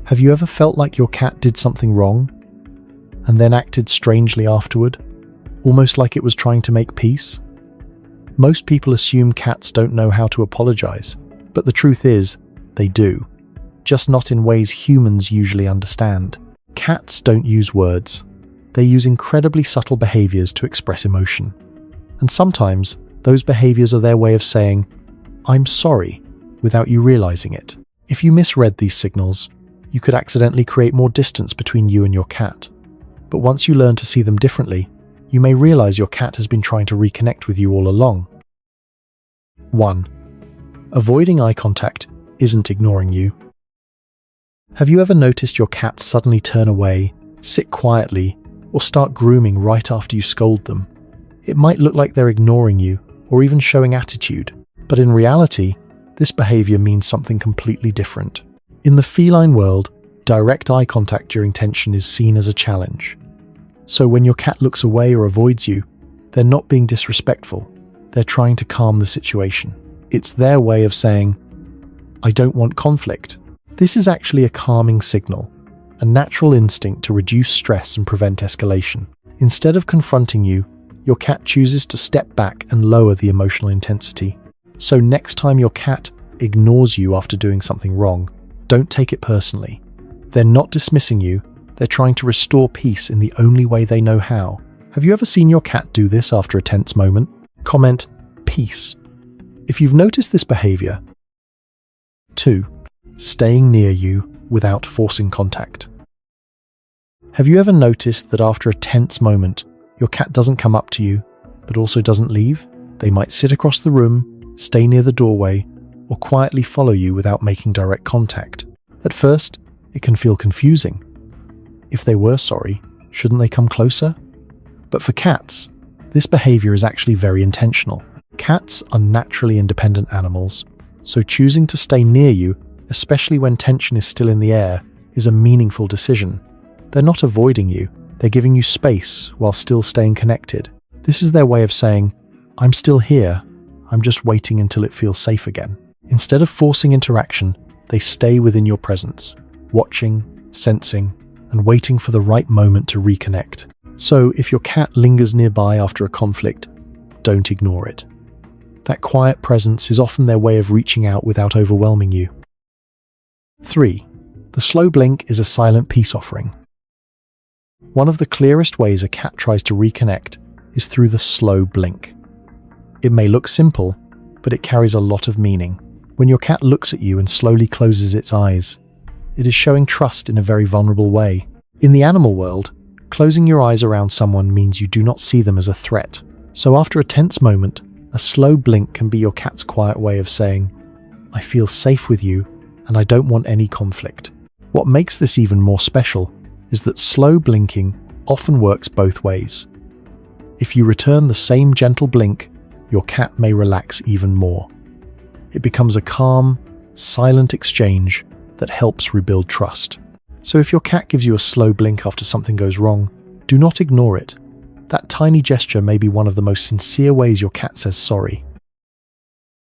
Have you ever felt like your cat did something wrong and then acted strangely afterward, almost like it was trying to make peace? Most people assume cats don't know how to apologize, but the truth is, they do, just not in ways humans usually understand. Cats don't use words. They use incredibly subtle behaviors to express emotion. And sometimes, those behaviors are their way of saying, "I'm sorry," without you realizing it. If you misread these signals, you could accidentally create more distance between you and your cat. But once you learn to see them differently, you may realize your cat has been trying to reconnect with you all along. 1. Avoiding eye contact isn't ignoring you. Have you ever noticed your cat suddenly turn away, sit quietly, or start grooming right after you scold them? It might look like they're ignoring you, or even showing attitude, but in reality, this behavior means something completely different. In the feline world, direct eye contact during tension is seen as a challenge. So when your cat looks away or avoids you, they're not being disrespectful. They're trying to calm the situation. It's their way of saying, "I don't want conflict." This is actually a calming signal, a natural instinct to reduce stress and prevent escalation. Instead of confronting you, your cat chooses to step back and lower the emotional intensity. So next time your cat ignores you after doing something wrong, don't take it personally. They're not dismissing you, they're trying to restore peace in the only way they know how. Have you ever seen your cat do this after a tense moment? Comment, "peace," if you've noticed this behavior. 2. Staying near you without forcing contact. Have you ever noticed that after a tense moment, your cat doesn't come up to you, but also doesn't leave? They might sit across the room, stay near the doorway, or quietly follow you without making direct contact. At first, it can feel confusing. If they were sorry, shouldn't they come closer? But for cats, this behavior is actually very intentional. Cats are naturally independent animals, so choosing to stay near you, especially when tension is still in the air, is a meaningful decision. They're not avoiding you, they're giving you space while still staying connected. This is their way of saying, "I'm still here, I'm just waiting until it feels safe again." Instead of forcing interaction, they stay within your presence, watching, sensing, and waiting for the right moment to reconnect. So if your cat lingers nearby after a conflict, don't ignore it. That quiet presence is often their way of reaching out without overwhelming you. 3. The slow blink is a silent peace offering. One of the clearest ways a cat tries to reconnect is through the slow blink. It may look simple, but it carries a lot of meaning. When your cat looks at you and slowly closes its eyes, it is showing trust in a very vulnerable way. In the animal world, closing your eyes around someone means you do not see them as a threat. So after a tense moment, a slow blink can be your cat's quiet way of saying, "I feel safe with you and I don't want any conflict." What makes this even more special is that slow blinking often works both ways. If you return the same gentle blink, your cat may relax even more. It becomes a calm, silent exchange that helps rebuild trust. So if your cat gives you a slow blink after something goes wrong, do not ignore it. That tiny gesture may be one of the most sincere ways your cat says sorry.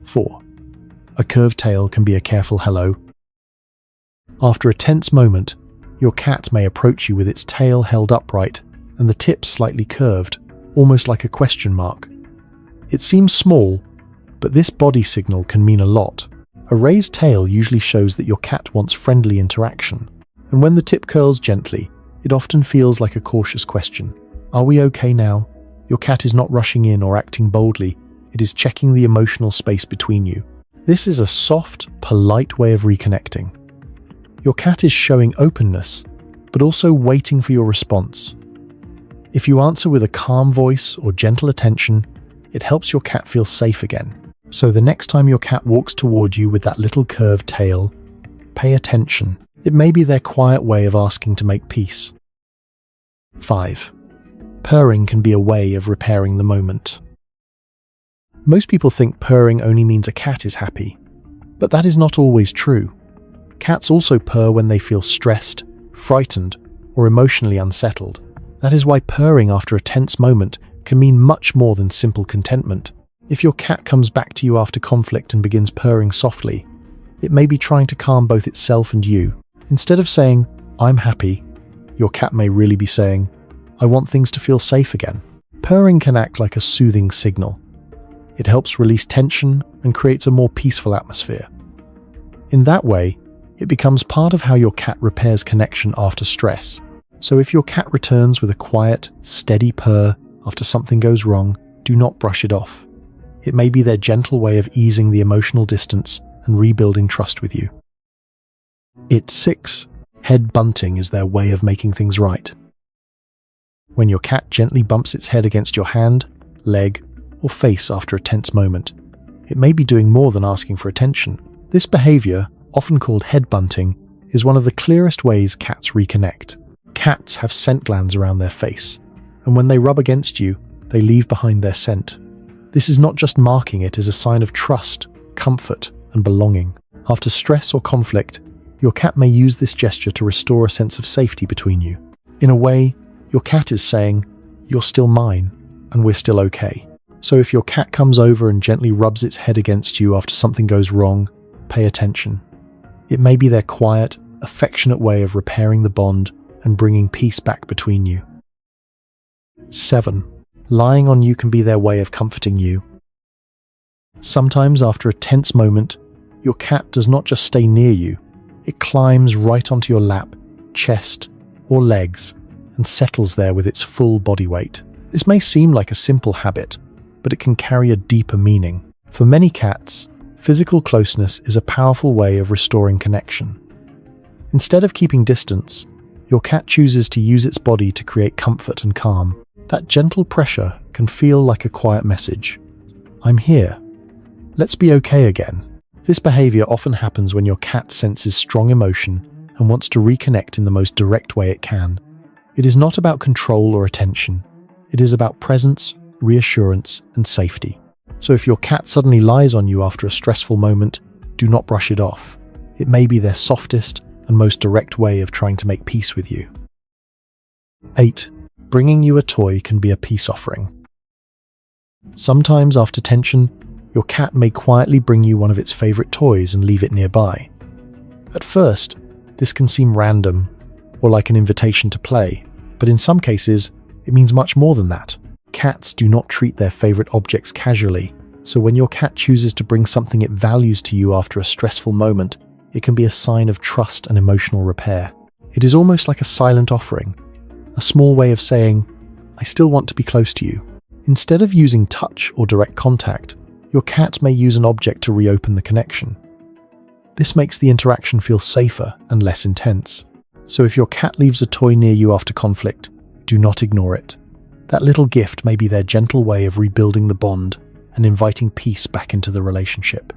4. A curved tail can be a careful hello. After a tense moment, your cat may approach you with its tail held upright and the tip slightly curved, almost like a question mark. It seems small, but this body signal can mean a lot. A raised tail usually shows that your cat wants friendly interaction, and when the tip curls gently, it often feels like a cautious question. Are we okay now? Your cat is not rushing in or acting boldly, it is checking the emotional space between you. This is a soft, polite way of reconnecting. Your cat is showing openness, but also waiting for your response. If you answer with a calm voice or gentle attention, it helps your cat feel safe again. So the next time your cat walks toward you with that little curved tail, pay attention. It may be their quiet way of asking to make peace. 5. Purring can be a way of repairing the moment. Most people think purring only means a cat is happy, but that is not always true. Cats also purr when they feel stressed, frightened, or emotionally unsettled. That is why purring after a tense moment can mean much more than simple contentment. If your cat comes back to you after conflict and begins purring softly, it may be trying to calm both itself and you. Instead of saying, "I'm happy," your cat may really be saying, "I want things to feel safe again." Purring can act like a soothing signal. It helps release tension and creates a more peaceful atmosphere. In that way, it becomes part of how your cat repairs connection after stress. So if your cat returns with a quiet, steady purr after something goes wrong, do not brush it off. It may be their gentle way of easing the emotional distance and rebuilding trust with you. 6. Head bunting is their way of making things right. When your cat gently bumps its head against your hand, leg, or face after a tense moment, it may be doing more than asking for attention. This behavior, often called head bunting, is one of the clearest ways cats reconnect. Cats have scent glands around their face, and when they rub against you, they leave behind their scent. This is not just marking it as a sign of trust, comfort, and belonging. After stress or conflict, your cat may use this gesture to restore a sense of safety between you. In a way, your cat is saying, "You're still mine, and we're still okay." So if your cat comes over and gently rubs its head against you after something goes wrong, pay attention. It may be their quiet, affectionate way of repairing the bond and bringing peace back between you. 7. Lying on you can be their way of comforting you. Sometimes after a tense moment, your cat does not just stay near you, it climbs right onto your lap, chest, or legs and settles there with its full body weight. This may seem like a simple habit, but it can carry a deeper meaning. For many cats, physical closeness is a powerful way of restoring connection. Instead of keeping distance, your cat chooses to use its body to create comfort and calm. That gentle pressure can feel like a quiet message. "I'm here. Let's be okay again." This behavior often happens when your cat senses strong emotion and wants to reconnect in the most direct way it can. It is not about control or attention. It is about presence, reassurance, and safety. So if your cat suddenly lies on you after a stressful moment, do not brush it off. It may be their softest and most direct way of trying to make peace with you. 8. Bringing you a toy can be a peace offering. Sometimes after tension, your cat may quietly bring you one of its favorite toys and leave it nearby. At first, this can seem random or like an invitation to play, but in some cases, it means much more than that. Cats do not treat their favorite objects casually, so when your cat chooses to bring something it values to you after a stressful moment, it can be a sign of trust and emotional repair. It is almost like a silent offering, a small way of saying, "I still want to be close to you." Instead of using touch or direct contact, your cat may use an object to reopen the connection. This makes the interaction feel safer and less intense. So if your cat leaves a toy near you after conflict, do not ignore it. That little gift may be their gentle way of rebuilding the bond and inviting peace back into the relationship.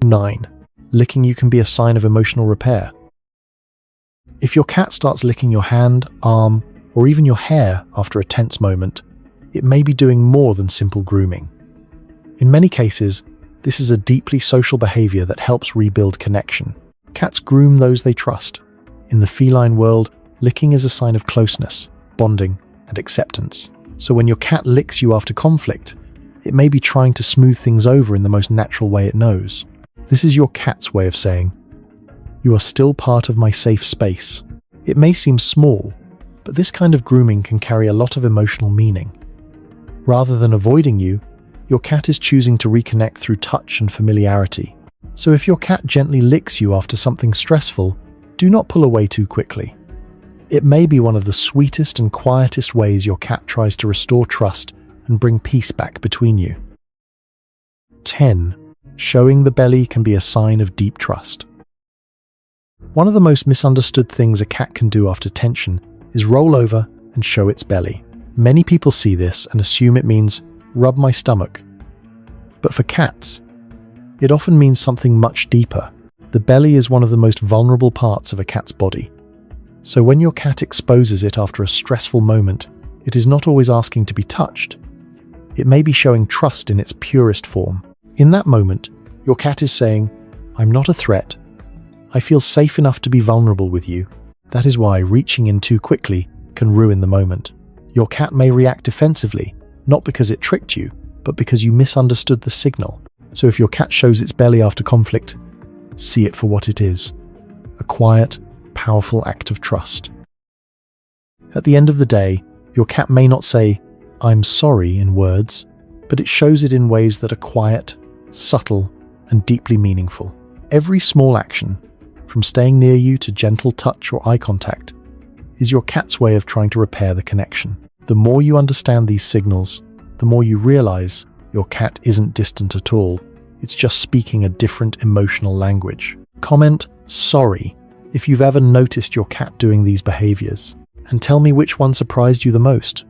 9. Licking you can be a sign of emotional repair. If your cat starts licking your hand, arm, or even your hair after a tense moment, it may be doing more than simple grooming. In many cases, this is a deeply social behavior that helps rebuild connection. Cats groom those they trust. In the feline world, licking is a sign of closeness, bonding, and acceptance. So when your cat licks you after conflict, it may be trying to smooth things over in the most natural way it knows. This is your cat's way of saying, "You are still part of my safe space." It may seem small, but this kind of grooming can carry a lot of emotional meaning. Rather than avoiding you, your cat is choosing to reconnect through touch and familiarity. So if your cat gently licks you after something stressful, do not pull away too quickly. It may be one of the sweetest and quietest ways your cat tries to restore trust and bring peace back between you. 10. Showing the belly can be a sign of deep trust. One of the most misunderstood things a cat can do after tension is roll over and show its belly. Many people see this and assume it means, "Rub my stomach." But for cats, it often means something much deeper. The belly is one of the most vulnerable parts of a cat's body. So when your cat exposes it after a stressful moment, it is not always asking to be touched. It may be showing trust in its purest form. In that moment, your cat is saying, "I'm not a threat. I feel safe enough to be vulnerable with you." That is why reaching in too quickly can ruin the moment. Your cat may react defensively, not because it tricked you, but because you misunderstood the signal. So if your cat shows its belly after conflict, see it for what it is: a quiet, powerful act of trust. At the end of the day, your cat may not say, "I'm sorry" in words, but it shows it in ways that are quiet, subtle, and deeply meaningful. Every small action, from staying near you to gentle touch or eye contact, is your cat's way of trying to repair the connection. The more you understand these signals, the more you realize your cat isn't distant at all. It's just speaking a different emotional language. Comment "sorry" if you've ever noticed your cat doing these behaviors, and tell me which one surprised you the most.